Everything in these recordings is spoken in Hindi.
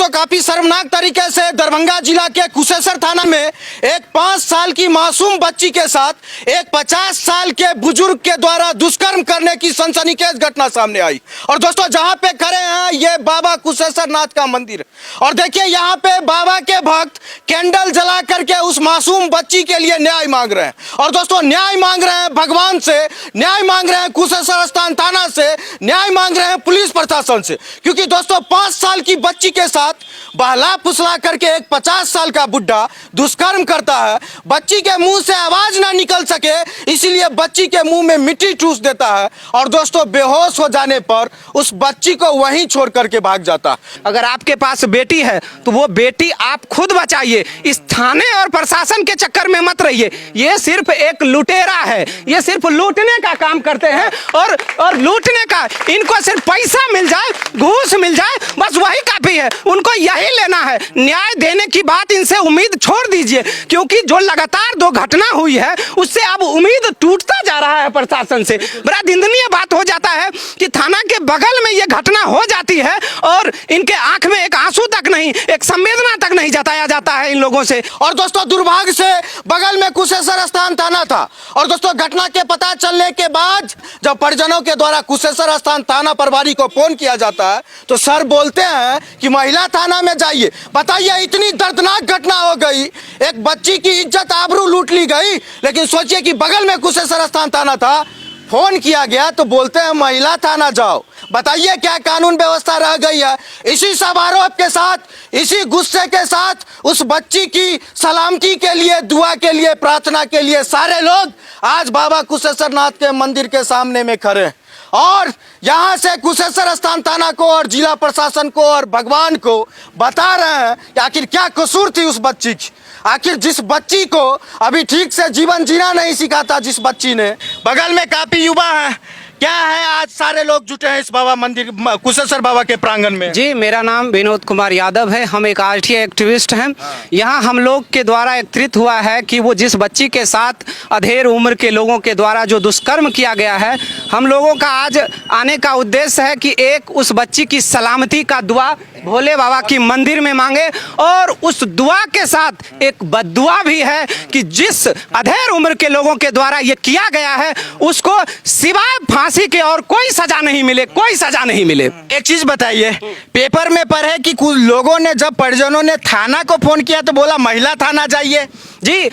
दोस्तों काफी शर्मनाक तरीके से दरभंगा जिला के कुशेश्वर थाना में एक 5 साल की मासूम बच्ची के साथ एक 50 साल के बुजुर्ग के द्वारा दुष्कर्म करने की सनसनीखेज घटना सामने आई। और दोस्तों जहां पे खड़े हैं ये बाबा कुशेश्वर नाथ का मंदिर है और देखिए यहाँ पे बाबा के भक्त कैंडल जला करके उस मासूम बच्ची के लिए न्याय मांग रहे हैं। और दोस्तों न्याय मांग रहे हैं भगवान से, न्याय मांग रहे हैं कुशेश्वर स्थान थाना से, न्याय मांग रहे हैं पुलिस प्रशासन से, क्योंकि दोस्तों 5 साल की बच्ची के साथ बहला फुसला करके एक 50 साल का बुढ़ा दुष्कर्म करता है। बच्ची के मुंह से आवाज ना निकल सके इसीलिए बच्ची के मुंह में मिट्टी ठूस देता है और दोस्तों बेहोश हो जाने पर उस बच्ची को वहीं छोड़ करके भाग जाता। अगर आपके पास बेटी है तो वो बेटी आप खुद बचाइए, इस थाने और प्रशासन के चक्कर में मत रहिए। ये सिर्फ एक लुटेरा है, ये सिर्फ लूटने का काम करते हैं और लूटने का, इनको सिर्फ पैसा मिल जाए, घूस मिल जाए, बस वही काफी है, उनको यही लेना है। न्याय देने की बात इनसे उम्मीद छोड़ दीजिए, क्योंकि जो लगातार 2 घटना हुई है उससे अब उम्मीद टूटता जा रहा है प्रशासन से। बड़ा निंदनीय बात हो जाता है कि थाना के बगल में ये घटना हो जाती है और इनके आंख में एक आंसू तक नहीं, एक संवेदना तक नहीं जताया जाता है इन लोगों से। और दोस्तों दुर्भाग्य से बगल में कुशेश्वर स्थान थाना था और दोस्तों घटना के पता चलने के बाद जब परिजनों के द्वारा कुशेश्वर स्थान थाना प्रभारी को फोन किया जाता है तो सर बोलते हैं कि महिला थाना में जाइए। बताइए इतनी दर्दनाक घटना हो गई, एक बच्ची की इज्जत आबरू लूट ली गई, लेकिन सोचिए कि बगल में कुशेश्वर स्थान थाना था, फोन किया गया तो बोलते हैं महिला थाना जाओ। बताइए क्या कानून व्यवस्था रह गई है। इसी सब आरोप के साथ, इसी गुस्से के साथ उस बच्ची की सलामती के लिए, दुआ के लिए, प्रार्थना के लिए सारे लोग आज बाबा कुशेश्वर नाथ के मंदिर के सामने में खड़े हैं और यहाँ से कुशेश्वर स्थान थाना को और जिला प्रशासन को और भगवान को बता रहे हैं कि आखिर क्या कसूर थी उस बच्ची की। आखिर जिस बच्ची को अभी ठीक से जीवन जीना नहीं सिखाता, जिस बच्ची ने, बगल में काफी युवा है, क्या है आज सारे लोग जुटे हैं इस बाबा मंदिर कुशेश्वर बाबा के प्रांगण में। जी मेरा नाम विनोद कुमार यादव है, हम एक आरटीआई एक्टिविस्ट हैं। यहाँ हम लोग के द्वारा एकत्रित हुआ है कि वो जिस बच्ची के साथ अधेड़ उम्र के लोगों के द्वारा जो दुष्कर्म किया गया है, हम लोगों का आज आने का उद्देश्य है कि एक उस बच्ची की सलामती का दुआ भोले बाबा की मंदिर में मांगे और उस दुआ के साथ एक बद्दुआ भी है कि जिस अधेड़ उम्र के लोगों के द्वारा ये किया गया है उसको सिवाय फांसी के और कोई सजा नहीं मिले, कोई सजा नहीं मिले। एक चीज बताइए, पेपर में पढ़े कि कुछ लोगों ने जब परिजनों ने थाना को फोन किया तो बोला महिला थाना जाइए। जी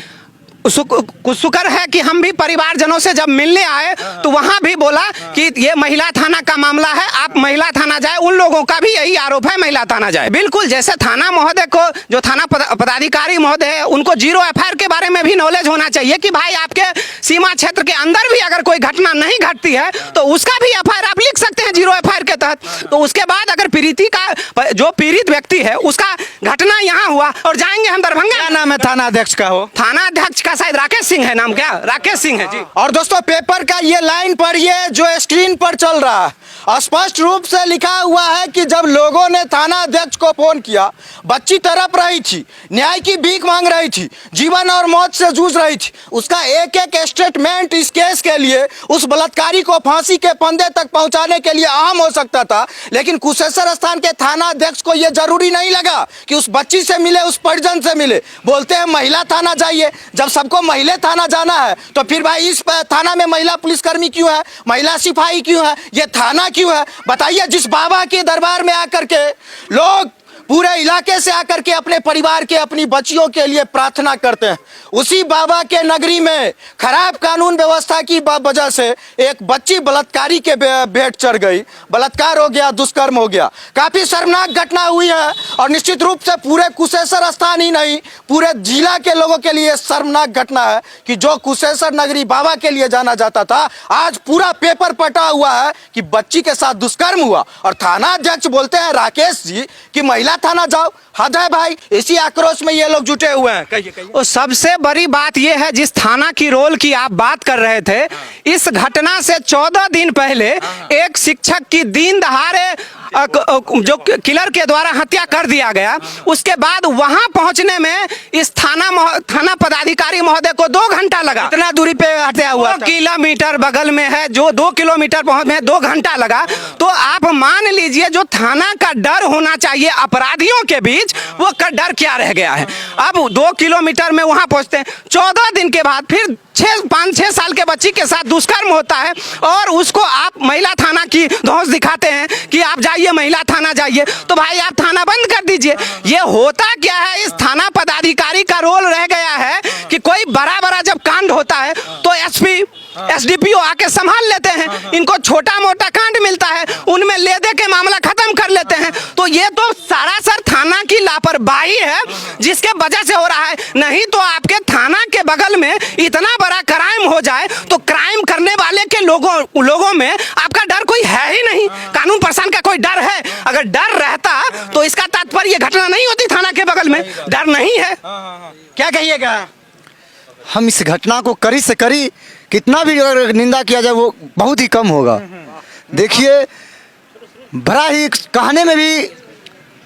शुक्र है कि हम भी परिवारजनों से जब मिलने आए तो वहां भी बोला कि ये महिला थाना का मामला है, आप महिला थाना जाए। उन लोगों का भी यही आरोप है महिला थाना जाए। बिल्कुल जैसे थाना महोदय को, जो थाना पदाधिकारी महोदय है, उनको 0 एफआईआर के बारे में भी नॉलेज होना चाहिए कि भाई आपके सीमा क्षेत्र के अंदर भी अगर कोई घटना नहीं घटती है तो उसका भी एफआईआर आप लिख सकते हैं 0 एफआईआर के तहत। तो उसके बाद अगर पीड़ित का, जो पीड़ित व्यक्ति है उसका घटना यहाँ हुआ और जाएंगे हम दरभंगा। क्या नाम है थाना अध्यक्ष का? हो थाना अध्यक्ष शायद राकेश सिंह है नाम, क्या राकेश सिंह है जी। और दोस्तों पेपर का ये लाइन पढ़िए जो स्क्रीन पर चल रहा है, स्पष्ट रूप से लिखा हुआ है कि जब लोगों ने थाना अध्यक्ष को फोन किया, बच्ची तड़प रही थी, न्याय की भीख मांग रही थी, जीवन और मौत से जूझ रही थी, उसका एक एक स्टेटमेंट इस केस के लिए, उस बलात्कारी को फांसी के फंदे तक पहुंचाने के लिए अहम हो सकता था। लेकिन कुशेश्वर स्थान के थाना अध्यक्ष को यह जरूरी नहीं लगा कि उस बच्ची से मिले, उस परिजन से मिले। बोलते हैं महिला थाना जाइए। जब सबको महिला थाना जाना है तो फिर भाई इस थाना में महिला पुलिसकर्मी क्यों है, महिला सिपाही क्यों है, ये थाना क्यों है? बताइए जिस बाबा के दरबार में आकर के लोग पूरे इलाके से आकर के अपने परिवार के, अपनी बच्चियों के लिए प्रार्थना करते हैं, उसी बाबा के नगरी में खराब कानून व्यवस्था की वजह से एक बच्ची बलात्कारी के भेंट चढ़ गई, बलात्कार हो गया, दुष्कर्म हो गया। काफी शर्मनाक घटना हुई है और निश्चित रूप से पूरे कुशेश्वर स्थान ही नहीं, पूरे जिला के लोगों के लिए शर्मनाक घटना है कि जो कुशेश्वर नगरी बाबा के लिए जाना जाता था, आज पूरा पेपर पटा हुआ है कि बच्ची के साथ दुष्कर्म हुआ। और थाना अध्यक्ष बोलते हैं राकेश जी कि महिला थाना जाओ। हद है भाई, इसी आक्रोश में ये लोग जुटे हुए हैं। कहिए। और सबसे बड़ी बात ये है, जिस थाना की रोल की आप बात कर रहे थे, इस घटना से 14 दिन पहले एक शिक्षक की दिन दहाड़े जो किलर के द्वारा हत्या कर दिया गया, उसके बाद वहां पहुंचने में इस थाना पदाधिकारी महोदय को 2 घंटा लगा। इतना दूरी पे हत्या हुआ, 2 किलोमीटर बगल में है, जो 2 किलोमीटर पहुंच में 2 घंटा लगा। तो आप मान लीजिए जो थाना का डर होना चाहिए अपराध अपराधियों के बीच वो डर क्या रह गया है। अब 2 किलोमीटर में वहां पहुंचते हैं, 14 दिन के बाद फिर 5-6 साल के बच्ची के साथ दुष्कर्म होता है और उसको आप महिला थाना की धौंस दिखाते हैं कि आप जाइए महिला थाना जाइए। तो भाई आप थाना बंद कर दीजिए। ये होता क्या है, इस थाना पदाधिकारी का रोल रह गया है कि कोई बड़ा बड़ा जब कांड होता है तो एसपी एसडीपीओ आके संभाल लेते हैं, इनको छोटा मोटा कांड मिलता है उनमें ले दे के मामला खत्म कर लेते हैं। तो ये तो सरासर थाना की लापरवाही है जिसके वजह से हो रहा है। नहीं तो आपके थाना के बगल में इतना बड़ा क्राइम हो जाए तो क्राइम करने वाले के लोगों में आपका डर कोई है ही नहीं। कानून प्रशासन का कोई डर है? अगर डर रहता तो इसका तात्पर्य ये घटना नहीं होती, थाना के बगल में डर नहीं है। क्या कहिएगा? हम इस घटना को करी से करी कितना भी अगर निंदा किया जाए वो बहुत ही कम होगा। देखिए, बड़ा ही कहने में भी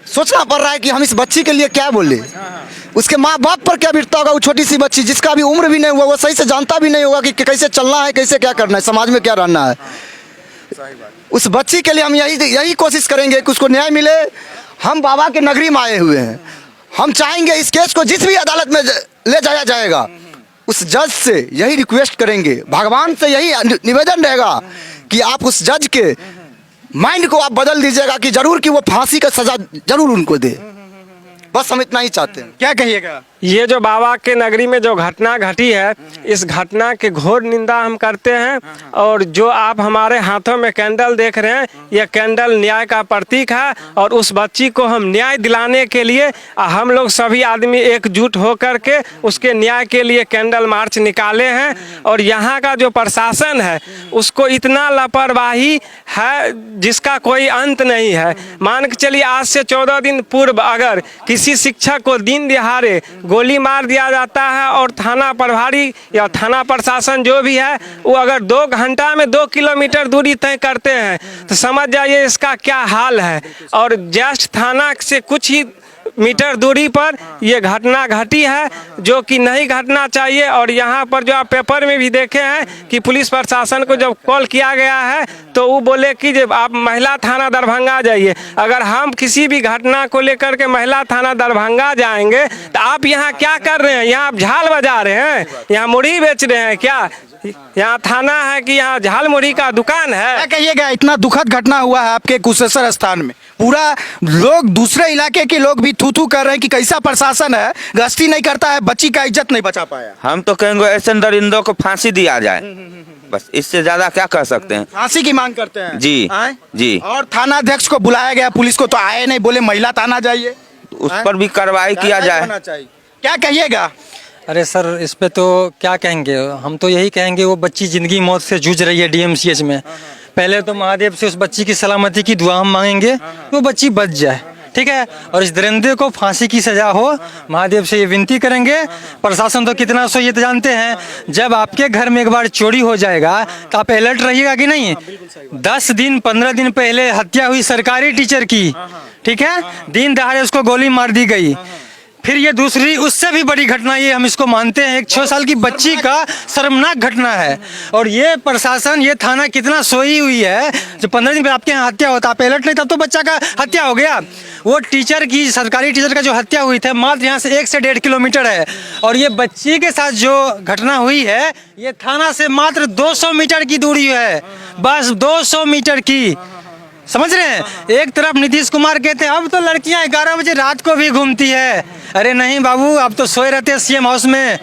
सोचना पड़ रहा है कि हम इस बच्ची के लिए क्या बोले। उसके माँ बाप पर क्या बीतता होगा। वो छोटी सी बच्ची जिसका अभी उम्र भी नहीं हुआ, वो सही से जानता भी नहीं होगा कि कैसे चलना है, कैसे क्या करना है, समाज में क्या रहना है। उस बच्ची के लिए हम यही कोशिश करेंगे कि उसको न्याय मिले। हम बाबा के नगरी में आए हुए हैं, हम चाहेंगे इस केस को जिस भी अदालत में ले जाया जाएगा उस जज से यही रिक्वेस्ट करेंगे, भगवान से यही निवेदन रहेगा कि आप उस जज के माइंड को आप बदल दीजिएगा कि जरूर कि वो फांसी का सजा जरूर उनको दे। बस हम इतना ही चाहते हैं। क्या कहिएगा? ये जो बाबा के नगरी में जो घटना घटी है, इस घटना के घोर निंदा हम करते हैं। और जो आप हमारे हाथों में कैंडल देख रहे हैं, यह कैंडल न्याय का प्रतीक है। और उस बच्ची को हम न्याय दिलाने के लिए हम लोग सभी आदमी एकजुट होकर के उसके न्याय के लिए कैंडल मार्च निकाले हैं। और यहाँ का जो प्रशासन है उसको इतना लापरवाही है जिसका कोई अंत नहीं है। मान के चलिए, आज से 14 दिन पूर्व अगर किसी शिक्षक को दिन दिहाड़े गोली मार दिया जाता है और थाना प्रभारी या थाना प्रशासन जो भी है वो अगर 2 घंटा में 2 किलोमीटर दूरी तय करते हैं तो समझ जाइए इसका क्या हाल है। और जस्ट थाना से कुछ ही मीटर दूरी पर ये घटना घटी है जो कि नहीं घटना चाहिए। और यहाँ पर जो आप पेपर में भी देखे हैं कि पुलिस प्रशासन को जब कॉल किया गया है तो वो बोले कि जब आप महिला थाना दरभंगा जाइए। अगर हम किसी भी घटना को लेकर के महिला थाना दरभंगा जाएंगे तो आप यहाँ क्या कर रहे हैं? यहाँ आप झाल बजा रहे हैं, यहाँ मुड़ी बेच रहे हैं क्या? यहाँ थाना है कि यहाँ झाल मुड़ी का दुकान है? क्या कहिएगा? इतना दुखद घटना हुआ है आपके कुशेश्वर स्थान में, पूरा लोग दूसरे इलाके के लोग भी थू कर रहे हैं कि कैसा प्रशासन है, गश्ती नहीं करता है, बच्ची का इज्जत नहीं बचा पाया। हम तो कहेंगे ऐसे दरिंदों को फांसी दिया जाए, बस इससे ज्यादा क्या कर सकते हैं। फांसी की मांग करते हैं जी जी। और थाना अध्यक्ष को बुलाया गया, पुलिस को तो आए नहीं, बोले महिला थाना जाइए, उस पर भी कार्रवाई किया जाए। क्या कहिएगा? अरे सर, इस पे तो क्या कहेंगे, हम तो यही कहेंगे वो बच्ची जिंदगी मौत से जूझ रही है डीएमसीएच में। पहले तो महादेव से उस बच्ची की सलामती की दुआ हम मांगेंगे, वो बच्ची बच जाए, ठीक है। और इस दरिंदे को फांसी की सजा हो, महादेव से ये विनती करेंगे। प्रशासन तो कितना सो ये तो जानते हैं, जब आपके घर में एक बार चोरी हो जाएगा तो आप अलर्ट रहिएगा कि नहीं। 10 दिन 15 दिन पहले हत्या हुई सरकारी टीचर की, ठीक है, दिन दहाड़े उसको गोली मार दी गई। फिर ये दूसरी उससे भी बड़ी घटना, ये हम इसको मानते हैं, एक 6 साल की बच्ची का शर्मनाक घटना है। और ये प्रशासन, ये थाना कितना सोई हुई है। जब 15 दिन आपके यहाँ हत्या होता, आप अलर्ट नहीं, तब तो बच्चा का हत्या हो गया। वो टीचर की, सरकारी टीचर का जो हत्या हुई थी, मात्र यहाँ से 1 से 1.5 किलोमीटर है। और ये बच्ची के साथ जो घटना हुई है, ये थाना से मात्र 200 मीटर की दूरी है, बस 200 मीटर की। समझ रहे हैं? एक तरफ नीतीश कुमार कहते हैं अब तो लड़कियां 11 बजे रात को भी घूमती है। अरे नहीं बाबू, अब तो सोए रहते हैं सीएम हाउस में।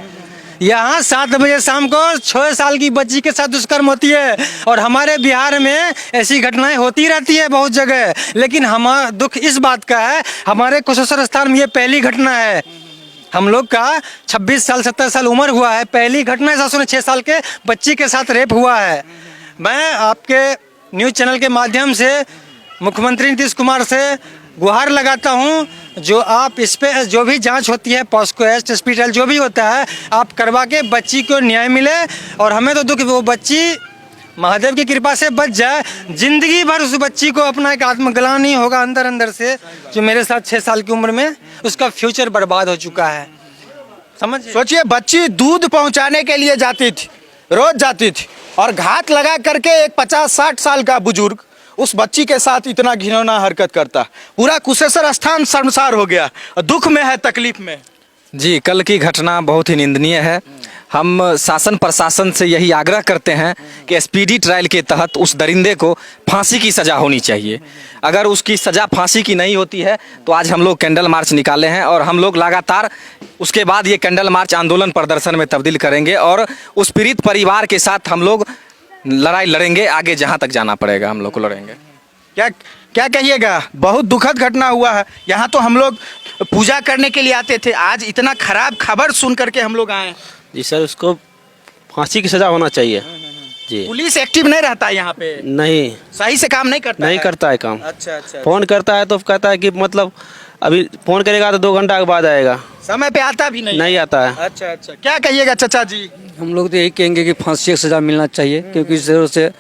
यहाँ 7 बजे शाम को 6 साल की बच्ची के साथ दुष्कर्म होती है। और हमारे बिहार में ऐसी घटनाएं होती रहती है बहुत जगह। लेकिन हमारा दुख इस बात का है, हमारे कुशेश्वर स्थान में ये पहली घटना है। हम लोग का 26 साल 17 साल उम्र हुआ है, पहली घटना ऐसा सुने 6 साल के बच्ची के साथ रेप हुआ है। मैं आपके न्यूज़ चैनल के माध्यम से मुख्यमंत्री नीतीश कुमार से गुहार लगाता हूं, जो आप इस पे जो भी जांच होती है, पॉस्को एक्ट, स्पीड ट्रायल जो भी होता है, आप करवा के बच्ची को न्याय मिले। और हमें तो दुख, वो बच्ची महादेव की कृपा से बच जाए। जिंदगी भर उस बच्ची को अपना एक आत्मग्लानि होगा अंदर अंदर से, जो मेरे साथ 6 साल की उम्र में उसका फ्यूचर बर्बाद हो चुका है। समझ सोचिए, बच्ची दूध पहुंचाने के लिए जाती थी, रोज जाती थी, और घात लगा करके एक 50-60 साल का बुजुर्ग उस बच्ची के साथ इतना घिनौना हरकत करता। पूरा कुशेश्वर स्थान शर्मसार हो गया, दुख में है, तकलीफ में। जी, कल की घटना बहुत ही निंदनीय है। हम शासन प्रशासन से यही आग्रह करते हैं कि स्पीडी ट्रायल के तहत उस दरिंदे को फांसी की सज़ा होनी चाहिए। अगर उसकी सज़ा फांसी की नहीं होती है तो आज हम लोग कैंडल मार्च निकाले हैं और हम लोग लगातार उसके बाद ये कैंडल मार्च आंदोलन प्रदर्शन में तब्दील करेंगे और उस पीड़ित परिवार के साथ हम लोग लड़ाई लड़ेंगे, आगे जहाँ तक जाना पड़ेगा हम लोग को लड़ेंगे। क्या क्या कहिएगा? बहुत दुखद घटना हुआ है। यहाँ तो हम लोग पूजा करने के लिए आते थे, आज इतना खराब खबर सुन करके हम लोग आए। जी सर, उसको फांसी की सजा होना चाहिए। जी, पुलिस एक्टिव नहीं रहता है यहाँ पे, नहीं सही से काम नहीं करता नहीं है। करता है काम। अच्छा अच्छा, फोन करता है तो कहता है कि मतलब अभी फोन करेगा तो 2 घंटा के बाद आएगा, समय पे आता भी नहीं। नहीं आता है। अच्छा अच्छा, क्या कहिएगा चाचा जी? हम लोग तो यही कहेंगे कि फांसी की सज़ा मिलना चाहिए, क्योंकि इस तरह से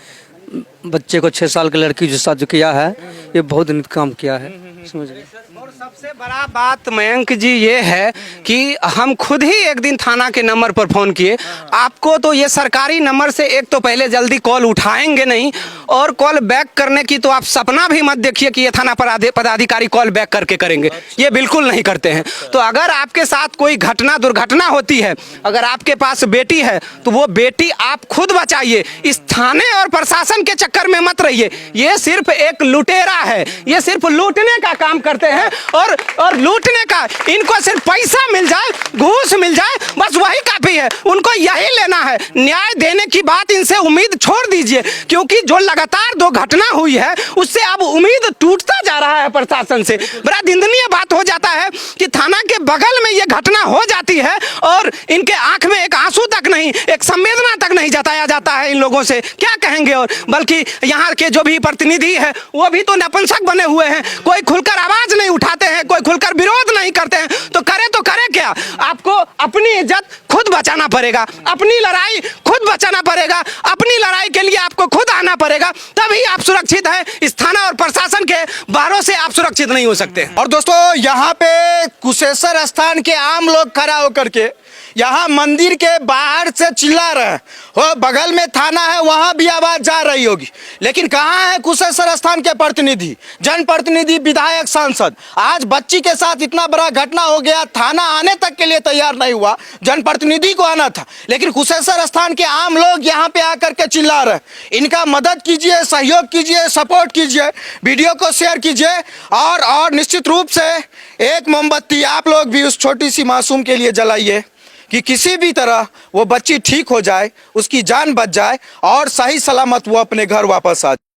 बच्चे को 6 साल की लड़की जो साथ जो किया है ये बहुत नीच काम किया है, समझ गए। और सबसे बड़ा बात मयंक जी ये है कि हम खुद ही एक दिन थाना के नंबर पर फ़ोन किए। आपको तो ये सरकारी नंबर से एक तो पहले जल्दी कॉल उठाएंगे नहीं, और कॉल बैक करने की तो आप सपना भी मत देखिए कि ये थाना पदाधिकारी कॉल बैक करके करेंगे, ये बिल्कुल नहीं करते हैं। तो अगर आपके साथ कोई दुर्घटना होती है, अगर आपके पास बेटी है तो वो बेटी आप खुद बचाइए, इस थाने और प्रशासन के चक्कर में मत रहिए। ये सिर्फ एक लुटेरा है, ये सिर्फ लूटने का काम करते हैं और लूटने का, इनको सिर्फ पैसा मिल जाए, घूस मिल जाए, बस वही काफी है, उनको यही लेना है। न्याय देने की बात इनसे उम्मीद छोड़ दीजिए, क्योंकि जो लगातार 2 घटना हुई है उससे अब उम्मीद टूटता जा रहा है प्रशासन से। बड़ा निंदनीय बात हो जाता है कि थाना के बगल में ये घटना हो जाती है और इनके आंख में एक आंसू तक नहीं, एक संवेदना तक नहीं जताया जाता है इन लोगों से। क्या कहेंगे? और बल्कि यहाँ के जो भी प्रतिनिधि है वो भी तो नपुंसक बने हुए हैं, कोई खुलकर आवाज नहीं उठाते हैं, कोई खुलकर विरोध नहीं करते हैं, तो करे क्या? आपको अपनी इज्जत खुद बचाना पड़ेगा, अपनी लड़ाई खुद बचाना पड़ेगा, अपनी लड़ाई के लिए आपको खुद आना पड़ेगा, तभी आप सुरक्षित हैं। इस थाना और प्रशासन के बाहरों से आप सुरक्षित नहीं हो सकते। और दोस्तों, यहाँ पे कुशेश्वर स्थान के आम लोग खड़ा होकर के यहाँ मंदिर के बाहर से चिल्ला रहे हैं। वो बगल में थाना है, वहां भी आवाज जा रही होगी, लेकिन कहाँ है कुशेश्वर स्थान के प्रतिनिधि, जनप्रतिनिधि, विधायक, सांसद? आज बच्ची के साथ इतना बड़ा घटना हो गया, थाना आने तक के लिए तैयार नहीं हुआ, जनप्रतिनिधि को आना था, लेकिन कुशेश्वर स्थान के आम लोग यहाँ पे आकर के चिल्ला रहे हैं। इनका मदद कीजिए, सहयोग कीजिए, सपोर्ट कीजिए, वीडियो को शेयर कीजिए और निश्चित रूप से एक मोमबत्ती आप लोग भी उस छोटी सी मासूम के लिए जलाइए कि किसी भी तरह वो बच्ची ठीक हो जाए, उसकी जान बच जाए और सही सलामत वो अपने घर वापस आ जाए।